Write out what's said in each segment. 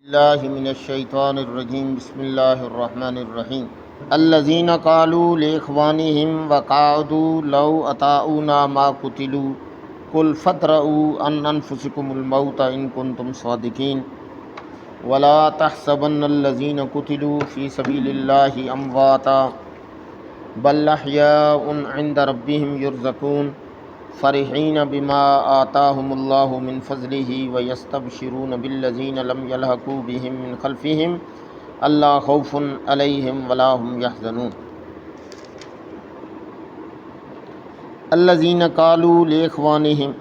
اللہ من الشیطان الرجیم بسم اللہ الرحمن الرحیم الذین قالوا لاخوانہم وقعدوا لو اطاعونا ما قتلوا قل فادرؤوا عن انفسکم الموت ان کنتم صادقین ولا تحسبن الذین قتلوا فی سبیل اللہ امواتا بل احیاء عند ربهم یرزقون فرحین بما آتاہم اللہ من فضلہ ویستبشرون بالذین لم یلحقوا بہم من خلفہم الا خوف علیہم ولا هم یحزنون الذین قالوا لاخوانہم،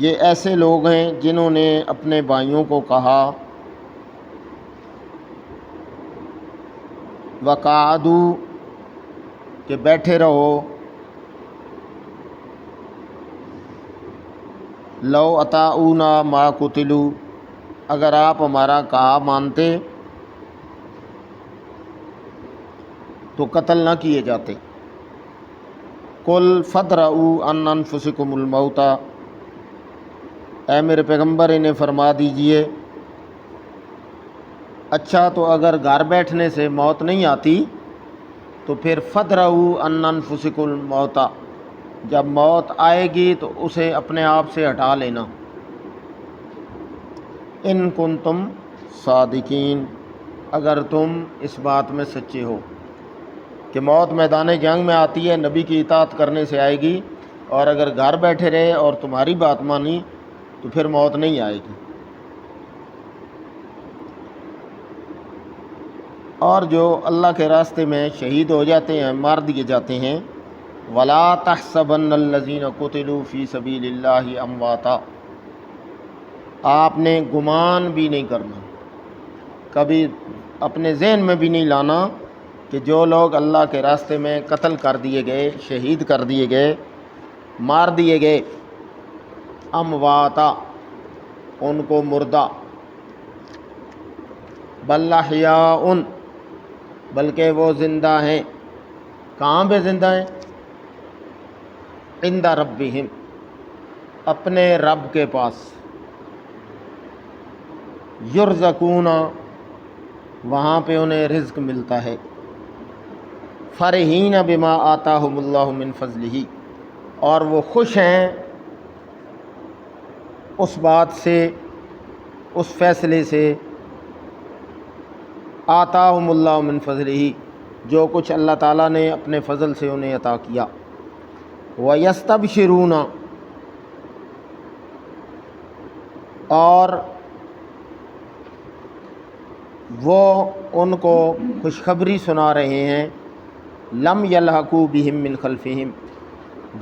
یہ ایسے لوگ ہیں جنہوں نے اپنے بھائیوں کو کہا وقعدوا، کہ بیٹھے رہو، لو اطاعونا ما قتلوا، اگر آپ ہمارا کہا مانتے تو قتل نہ کیے جاتے۔ قل فادرؤوا عن انفسکم الموت، اے میرے پیغمبر انہیں فرما دیجئے اچھا تو اگر گھر بیٹھنے سے موت نہیں آتی تو پھر فادرؤوا عن انفسکم الموت، جب موت آئے گی تو اسے اپنے آپ سے ہٹا لینا۔ ان کنتم صادقین، اگر تم اس بات میں سچے ہو کہ موت میدان جنگ میں آتی ہے، نبی کی اطاعت کرنے سے آئے گی، اور اگر گھر بیٹھے رہے اور تمہاری بات مانی تو پھر موت نہیں آئے گی۔ اور جو اللہ کے راستے میں شہید ہو جاتے ہیں، مار دیے جاتے ہیں، وَلَا تَحْسَبَنَّ الَّذِينَ قُتِلُوا فِي سَبِيلِ اللَّهِ أَمْوَاتًا، آپ نے گمان بھی نہیں کرنا، کبھی اپنے ذہن میں بھی نہیں لانا کہ جو لوگ اللہ کے راستے میں قتل کر دیے گئے، شہید کر دیے گئے، مار دیے گئے، امواتا، ان کو مردہ، بل احیاء، بلکہ وہ زندہ ہیں۔ کہاں پہ زندہ ہیں؟ عند ربہم، اپنے رب کے پاس، یرزقون، وہاں پہ انہیں رزق ملتا ہے، فرحین بما آتاہم اللہ من فضلہ، اور وہ خوش ہیں اس بات سے، اس فیصلے سے، آتاہم اللہ من فضلہ، جو کچھ اللہ تعالیٰ نے اپنے فضل سے انہیں عطا کیا۔ وَيَسْتَبْشِرُونَ، اور وہ ان کو خوشخبری سنا رہے ہیں، لم یلحقوا بہم من خلفہم،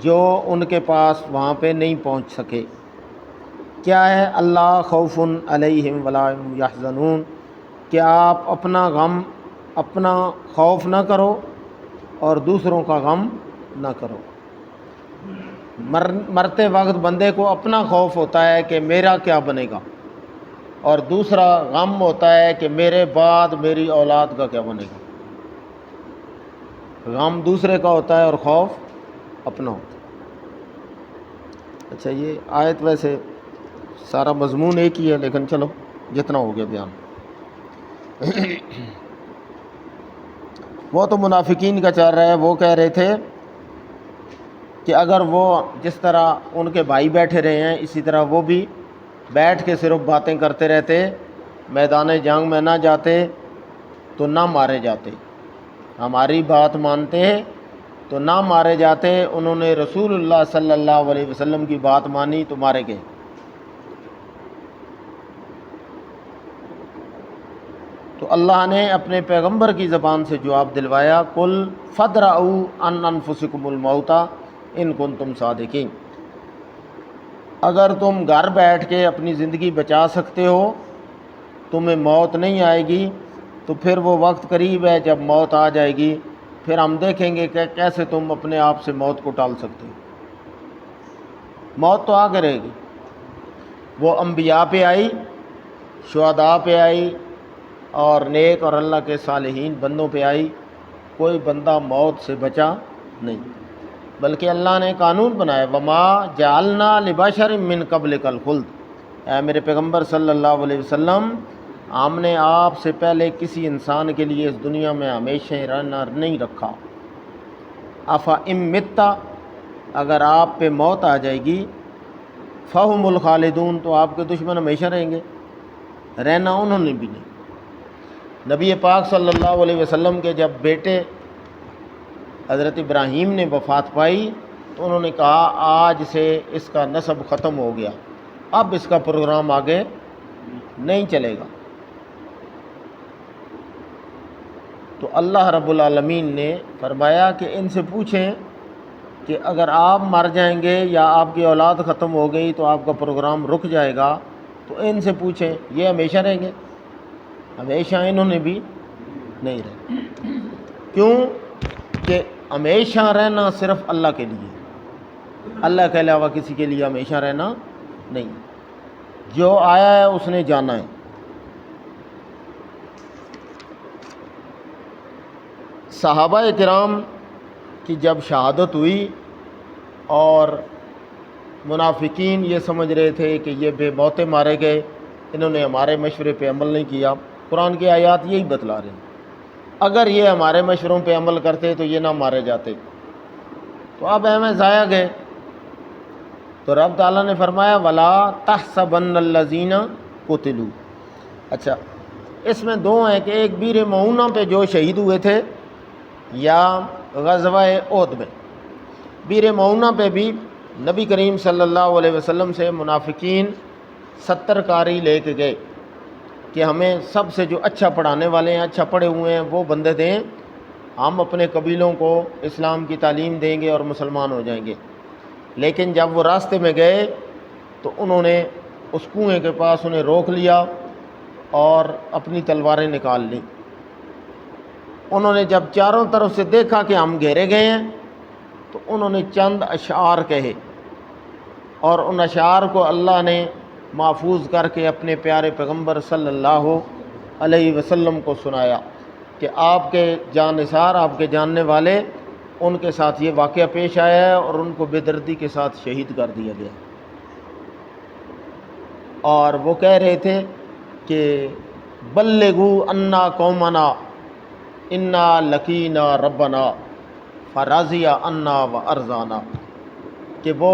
جو ان کے پاس وہاں پہ نہیں پہنچ سکے۔ کیا ہے؟ اللہ خوف علیہم ولا هم یحزنون، کہ آپ اپنا غم، اپنا خوف نہ کرو اور دوسروں کا غم نہ کرو۔ مرتے وقت بندے کو اپنا خوف ہوتا ہے کہ میرا کیا بنے گا، اور دوسرا غم ہوتا ہے کہ میرے بعد میری اولاد کا کیا بنے گا۔ غم دوسرے کا ہوتا ہے اور خوف اپنا ہوتا ہے۔ اچھا، یہ آیت ویسے سارا مضمون ایک ہی ہے، لیکن چلو جتنا ہو گیا بیان۔ وہ تو منافقین کا چل رہا ہے، وہ کہہ رہے تھے کہ اگر وہ جس طرح ان کے بھائی بیٹھے رہے ہیں اسی طرح وہ بھی بیٹھ کے صرف باتیں کرتے رہتے، میدان جنگ میں نہ جاتے تو نہ مارے جاتے، ہماری بات مانتے تو نہ مارے جاتے، انہوں نے رسول اللہ صلی اللہ علیہ وسلم کی بات مانی تو مارے گئے۔ تو اللہ نے اپنے پیغمبر کی زبان سے جواب دلوایا، قل فادرؤوا عن انفسکم الموت ان کنتم صادقین، اگر تم گھر بیٹھ کے اپنی زندگی بچا سکتے ہو، تمہیں موت نہیں آئے گی، تو پھر وہ وقت قریب ہے جب موت آ جائے گی، پھر ہم دیکھیں گے کہ کیسے تم اپنے آپ سے موت کو ٹال سکتے ہو۔ موت تو آ کے رہے گی، وہ انبیاء پہ آئی، شہداء پہ آئی، اور نیک اور اللہ کے صالحین بندوں پہ آئی، کوئی بندہ موت سے بچا نہیں، بلکہ اللہ نے قانون بنایا، وما جعلنا لبشر من قبلک الخلد، اے میرے پیغمبر صلی اللہ علیہ وسلم، ہم نے آپ سے پہلے کسی انسان کے لیے اس دنیا میں ہمیشہ رہنا نہیں رکھا۔ افا امتا، اگر آپ پہ موت آ جائے گی، فہم الخالدون، تو آپ کے دشمن ہمیشہ رہیں گے، رہنا انہوں نے بھی نہیں۔ نبی پاک صلی اللہ علیہ وسلم کے جب بیٹے حضرت ابراہیم نے وفات پائی تو انہوں نے کہا آج سے اس کا نسب ختم ہو گیا، اب اس کا پروگرام آگے نہیں چلے گا۔ تو اللہ رب العالمین نے فرمایا کہ ان سے پوچھیں کہ اگر آپ مر جائیں گے یا آپ کی اولاد ختم ہو گئی تو آپ کا پروگرام رک جائے گا، تو ان سے پوچھیں یہ ہمیشہ رہیں گے؟ ہمیشہ انہوں نے بھی نہیں رہے۔ کیوں کہ ہمیشہ رہنا صرف اللہ کے لیے، اللہ کے علاوہ کسی کے لیے ہمیشہ رہنا نہیں۔ جو آیا ہے اس نے جانا ہے۔ صحابہ کرام کی جب شہادت ہوئی اور منافقین یہ سمجھ رہے تھے کہ یہ بے موتے مارے گئے، انہوں نے ہمارے مشورے پہ عمل نہیں کیا، قرآن کی آیات یہی بتلا رہے ہیں، اگر یہ ہمارے مشوروں پہ عمل کرتے تو یہ نہ مارے جاتے، تو اب ہمیں ضائع گئے۔ تو رب تعالیٰ نے فرمایا وَلَا تَحْسَبَنَّ الَّذِينَ قُتِلُوا۔ اچھا، اس میں دو ہیں کہ ایک بیر معونہ پہ جو شہید ہوئے تھے یا غزوہ احد میں۔ بیر معونہ پہ بھی نبی کریم صلی اللہ علیہ وسلم سے منافقین 70 قاری لے کے گئے کہ ہمیں سب سے جو اچھا پڑھانے والے ہیں، اچھا پڑھے ہوئے ہیں، وہ بندے دیں، ہم اپنے قبیلوں کو اسلام کی تعلیم دیں گے اور مسلمان ہو جائیں گے۔ لیکن جب وہ راستے میں گئے تو انہوں نے اس کنویں کے پاس انہیں روک لیا اور اپنی تلواریں نکال لیں۔ انہوں نے جب چاروں طرف سے دیکھا کہ ہم گھیرے گئے ہیں تو انہوں نے چند اشعار کہے، اور ان اشعار کو اللہ نے محفوظ کر کے اپنے پیارے پیغمبر صلی اللہ علیہ وسلم کو سنایا کہ آپ کے جان نثار، آپ کے جاننے والے، ان کے ساتھ یہ واقعہ پیش آیا ہے اور ان کو بے دردی کے ساتھ شہید کر دیا گیا۔ اور وہ کہہ رہے تھے کہ بلغوا انا قومنا انا لقینا ربنا فرضی عنا وارضانا، کہ وہ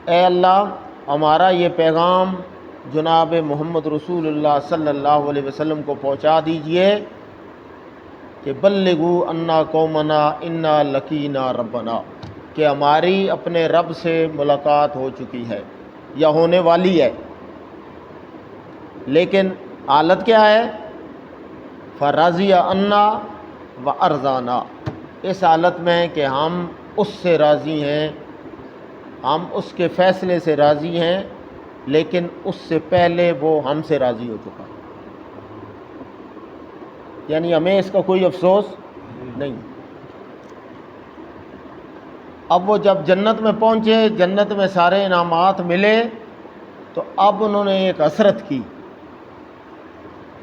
اے اللہ ہمارا یہ پیغام جناب محمد رسول اللہ صلی اللہ علیہ وسلم کو پہنچا دیجئے کہ بلغوا انا قومنا انا لقینا ربنا، کہ ہماری اپنے رب سے ملاقات ہو چکی ہے یا ہونے والی ہے۔ لیکن حالت کیا ہے؟ فرضی عنا وارضانا، اس حالت میں کہ ہم اس سے راضی ہیں، ہم اس کے فیصلے سے راضی ہیں، لیکن اس سے پہلے وہ ہم سے راضی ہو چکا، یعنی ہمیں اس کا کوئی افسوس نہیں۔ اب وہ جب جنت میں پہنچے، جنت میں سارے انعامات ملے، تو اب انہوں نے ایک حسرت کی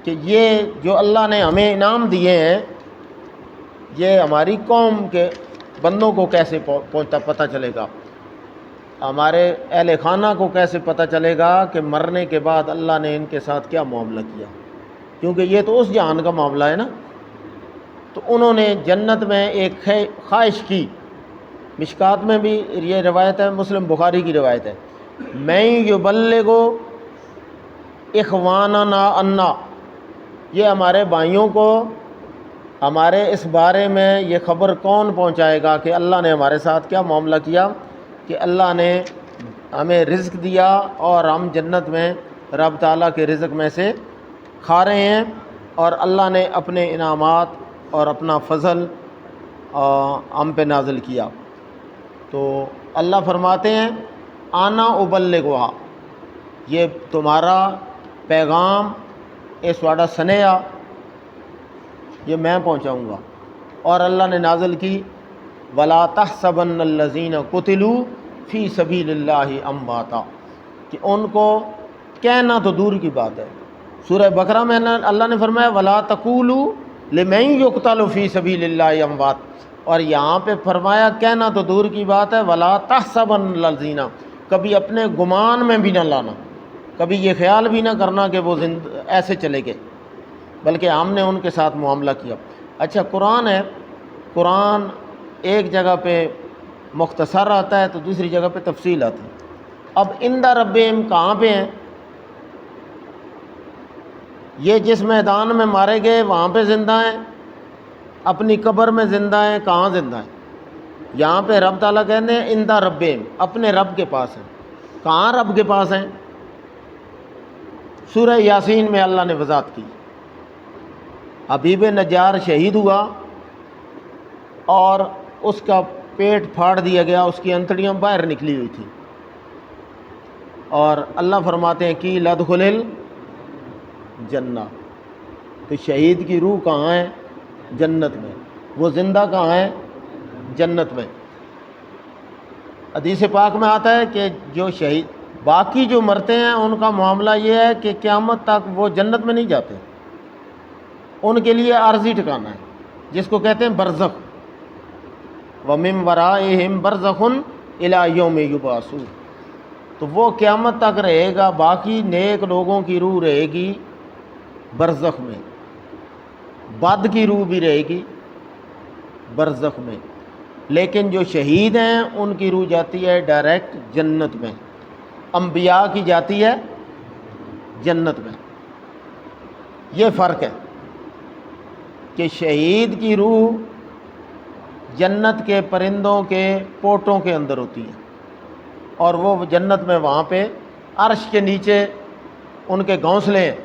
کہ یہ جو اللہ نے ہمیں انعام دیے ہیں یہ ہماری قوم کے بندوں کو کیسے پتہ چلے گا، ہمارے اہل خانہ کو کیسے پتہ چلے گا کہ مرنے کے بعد اللہ نے ان کے ساتھ کیا معاملہ کیا، کیونکہ یہ تو اس جہان کا معاملہ ہے نا۔ تو انہوں نے جنت میں ایک خواہش کی، مشکات میں بھی یہ روایت ہے، مسلم بخاری کی روایت ہے، میں یبلغو اخواننا انا، یہ ہمارے بھائیوں کو ہمارے اس بارے میں یہ خبر کون پہنچائے گا کہ اللہ نے ہمارے ساتھ کیا معاملہ کیا، کہ اللہ نے ہمیں رزق دیا اور ہم جنت میں رب تعالیٰ کے رزق میں سے کھا رہے ہیں، اور اللہ نے اپنے انعامات اور اپنا فضل ہم پہ نازل کیا۔ تو اللہ فرماتے ہیں آنا ابلغھا، یہ تمہارا پیغام اس واڑا سنیا یہ میں پہنچاؤں گا۔ اور اللہ نے نازل کی وَلَا تَحْسَبَنَّ الَّذِينَ قُتِلُوا فِي سَبِيلِ اللَّهِ أَمْوَاتًا، کہ ان کو کہنا تو دور کی بات ہے۔ سورہ بقرہ میں اللہ نے فرمایا وَلَا تَقُولُوا لِمَن يُقْتَلُ فِي سَبِيلِ اللَّهِ أَمْوَاتًا، اور یہاں پہ فرمایا کہنا تو دور کی بات ہے وَلَا تَحْسَبَنَّ الَّذِينَ، کبھی اپنے گمان میں بھی نہ لانا، کبھی یہ خیال بھی نہ کرنا کہ وہ ایسے چلے گئے، بلکہ ہم نے ان کے ساتھ معاملہ کیا۔ اچھا، قرآن ہے، قرآن ایک جگہ پہ مختصر آتا ہے تو دوسری جگہ پہ تفصیل آتی ہے۔ اب عند ربہم کہاں پہ ہیں؟ یہ جس میدان میں مارے گئے وہاں پہ زندہ ہیں، اپنی قبر میں زندہ ہیں، کہاں زندہ ہیں؟ یہاں پہ رب تعالیٰ کہتے ہیں عند ربہم، اپنے رب کے پاس ہیں۔ کہاں رب کے پاس ہیں؟ سورہ یاسین میں اللہ نے وضاحت کی، حبیب نجار شہید ہوا اور اس کا پیٹ پھاڑ دیا گیا، اس کی انتڑیاں باہر نکلی ہوئی تھیں، اور اللہ فرماتے ہیں کہ لدخل الجنہ، تو شہید کی روح کہاں ہے؟ جنت میں۔ وہ زندہ کہاں ہے؟ جنت میں۔ حدیث پاک میں آتا ہے کہ جو شہید، باقی جو مرتے ہیں ان کا معاملہ یہ ہے کہ قیامت تک وہ جنت میں نہیں جاتے، ان کے لیے عارضی ٹھکانہ ہے جس کو کہتے ہیں برزخ، وَمِن وَرَائِهِمْ بَرْزَخٌ إِلَىٰ يَوْمِ يُبْعَثُونَ، تو وہ قیامت تک رہے گا، باقی نیک لوگوں کی روح رہے گی برزخ میں، بد کی روح بھی رہے گی برزخ میں، لیکن جو شہید ہیں ان کی روح جاتی ہے ڈائریکٹ جنت میں، انبیاء کی جاتی ہے جنت میں۔ یہ فرق ہے کہ شہید کی روح جنت کے پرندوں کے پوٹوں کے اندر ہوتی ہے، اور وہ جنت میں وہاں پہ عرش کے نیچے ان کے گھونسلے ہیں،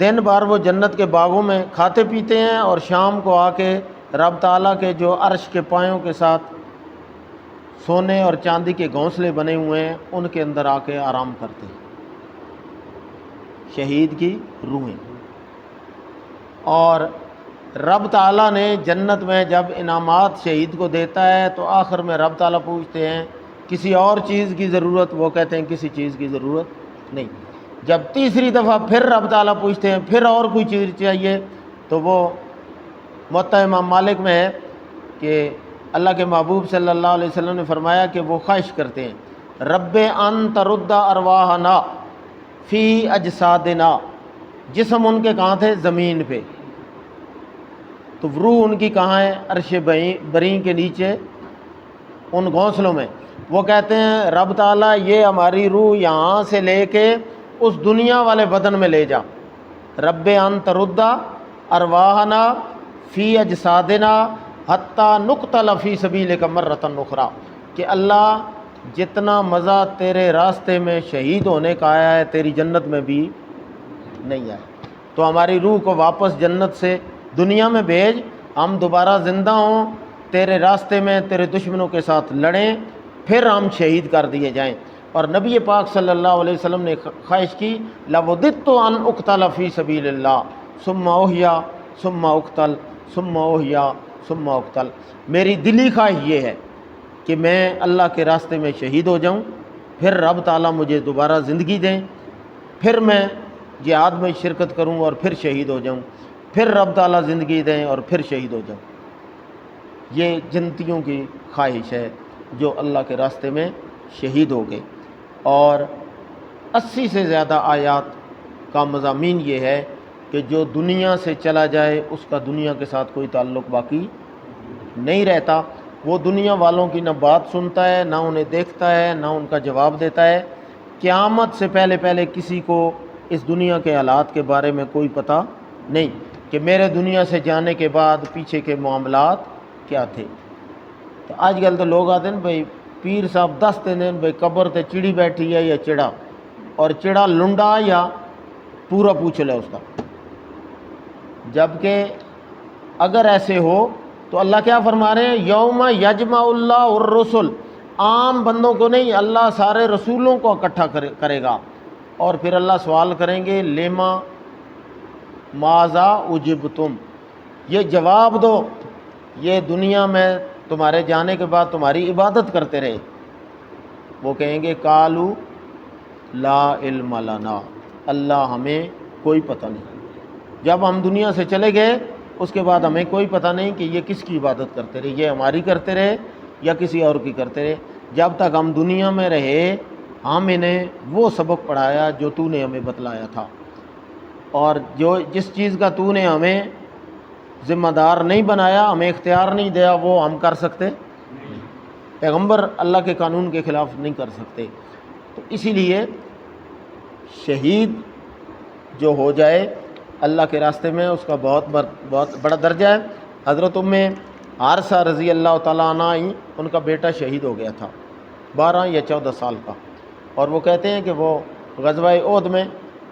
دن بھر وہ جنت کے باغوں میں کھاتے پیتے ہیں، اور شام کو آ کے رب تعالیٰ کے جو عرش کے پایوں کے ساتھ سونے اور چاندی کے گھونسلے بنے ہوئے ہیں ان کے اندر آ کے آرام کرتے ہیں شہید کی روحیں۔ اور رب تعالیٰ نے جنت میں جب انعامات شہید کو دیتا ہے تو آخر میں رب تعالیٰ پوچھتے ہیں کسی اور چیز کی ضرورت؟ وہ کہتے ہیں کسی چیز کی ضرورت نہیں۔ جب تیسری دفعہ پھر رب تعالیٰ پوچھتے ہیں پھر اور کوئی چیز چاہیے، تو وہ موطا امام مالک میں ہے کہ اللہ کے محبوب صلی اللہ علیہ وسلم نے فرمایا کہ وہ خواہش کرتے ہیں رب ان ترد ارواحنا فی اجسادنا، جسم ان کے کہاں تھے؟ زمین پہ، تو روح ان کی کہاں ہے؟ عرش بری کے نیچے ان گھونسلوں میں۔ وہ کہتے ہیں رب تعالیٰ یہ ہماری روح یہاں سے لے کے اس دنیا والے بدن میں لے جا، رب ان ترد ارواحنا فی اجسادنا حتی نقتل فی سبیلک مرۃ اخری، کہ اللہ جتنا مزہ تیرے راستے میں شہید ہونے کا آیا ہے تیری جنت میں بھی نہیں آیا، تو ہماری روح کو واپس جنت سے دنیا میں بھیج، ہم دوبارہ زندہ ہوں، تیرے راستے میں تیرے دشمنوں کے ساتھ لڑیں، پھر ہم شہید کر دیے جائیں۔ اور نبی پاک صلی اللہ علیہ وسلم نے خواہش کی لَوَدِدتُّ أَنْ أُقْتَلَ فِي سَبِيلِ اللَّهِ ثُمَّ أُحْيَا ثُمَّ أُقْتَلْ ثُمَّ أُحْيَا ثُمَّ أُقْتَلْ، میری دلی خواہش یہ ہے کہ میں اللہ کے راستے میں شہید ہو جاؤں، پھر رب تعالیٰ مجھے دوبارہ زندگی دیں، پھر میں جہاد میں شرکت کروں اور پھر شہید ہو جاؤں، پھر رب تعالیٰ زندگی دیں اور پھر شہید ہو جاؤں۔ یہ جنتیوں کی خواہش ہے جو اللہ کے راستے میں شہید ہو گئے۔ اور 80 سے زیادہ آیات کا مضامین یہ ہے کہ جو دنیا سے چلا جائے اس کا دنیا کے ساتھ کوئی تعلق باقی نہیں رہتا، وہ دنیا والوں کی نہ بات سنتا ہے، نہ انہیں دیکھتا ہے، نہ ان کا جواب دیتا ہے۔ قیامت سے پہلے پہلے کسی کو اس دنیا کے حالات کے بارے میں کوئی پتہ نہیں کہ میرے دنیا سے جانے کے بعد پیچھے کے معاملات کیا تھے۔ تو آج کل تو لوگ آتے ہیں بھائی پیر صاحب دستے دن بھائی قبر تے چڑی بیٹھی ہے یا چڑا، اور چڑا لنڈا یا پورا پوچھل ہے اس کا، جبکہ اگر ایسے ہو تو اللہ کیا فرما رہے ہیں؟ یوم یجمع اللہ الرسل، عام بندوں کو نہیں، اللہ سارے رسولوں کو اکٹھا کرے گا، اور پھر اللہ سوال کریں گے لما ماذا اجبتم، یہ جواب دو، یہ دنیا میں تمہارے جانے کے بعد تمہاری عبادت کرتے رہے۔ وہ کہیں گے قالوا لا علم لنا، اللہ ہمیں کوئی پتہ نہیں، جب ہم دنیا سے چلے گئے اس کے بعد ہمیں کوئی پتہ نہیں کہ یہ کس کی عبادت کرتے رہے، یہ ہماری کرتے رہے یا کسی اور کی کرتے رہے۔ جب تک ہم دنیا میں رہے ہم انہیں وہ سبق پڑھایا جو تو نے ہمیں بتلایا تھا، اور جس چیز کا تو نے ہمیں ذمہ دار نہیں بنایا، ہمیں اختیار نہیں دیا، وہ ہم کر سکتے نہیں۔ پیغمبر اللہ کے قانون کے خلاف نہیں کر سکتے۔ تو اسی لیے شہید جو ہو جائے اللہ کے راستے میں اس کا بہت بڑا درجہ ہے۔ حضرت حارثہ رضی اللہ تعالیٰ عنہ ان کا بیٹا شہید ہو گیا تھا 12 یا 14 سال کا، اور وہ کہتے ہیں کہ وہ غزوہ احد میں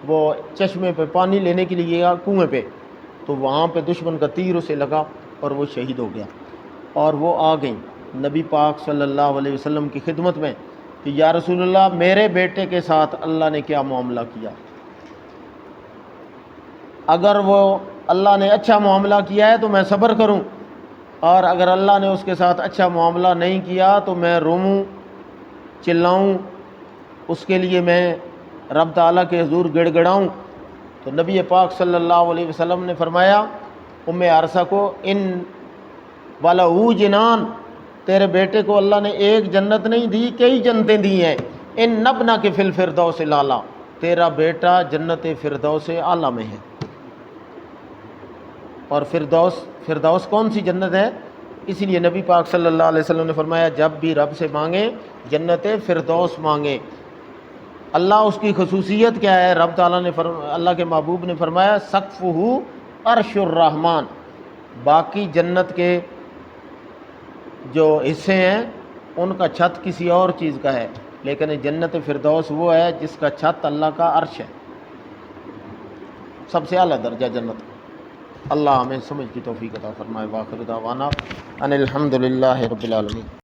وہ چشمے پہ پانی لینے کے لیے گیا کنویں پہ، تو وہاں پہ دشمن کا تیر اسے لگا اور وہ شہید ہو گیا، اور وہ آ گئیں نبی پاک صلی اللہ علیہ وسلم کی خدمت میں کہ یا رسول اللہ میرے بیٹے کے ساتھ اللہ نے کیا معاملہ کیا، اگر وہ اللہ نے اچھا معاملہ کیا ہے تو میں صبر کروں، اور اگر اللہ نے اس کے ساتھ اچھا معاملہ نہیں کیا تو میں روؤں چلاؤں، اس کے لیے میں رب تعالیٰ کے حضور گڑ گڑاؤں۔ تو نبی پاک صلی اللہ علیہ وسلم نے فرمایا حارثہ کو، ان وَلَهُ جنان، تیرے بیٹے کو اللہ نے ایک جنت نہیں دی، کئی جنتیں دی ہیں، ان ابنک فی الفردوس الاعلیٰ، تیرا بیٹا جنت فردوس اعلیٰ میں ہے۔ اور فردوس کون سی جنت ہے؟ اسی لیے نبی پاک صلی اللہ علیہ وسلم نے فرمایا جب بھی رب سے مانگیں جنت فردوس مانگیں۔ اللہ اس کی خصوصیت کیا ہے؟ رب تعالیٰ نے اللہ کے محبوب نے فرمایا سقفہ عرش الرحمن، باقی جنت کے جو حصے ہیں ان کا چھت کسی اور چیز کا ہے، لیکن جنت فردوس وہ ہے جس کا چھت اللہ کا عرش ہے، سب سے اعلیٰ درجہ جنت۔ اللہ ہمیں سمجھ کی توفیق عطا فرمائے۔ وآخر دعوانا ان الحمد للہ رب العالمین۔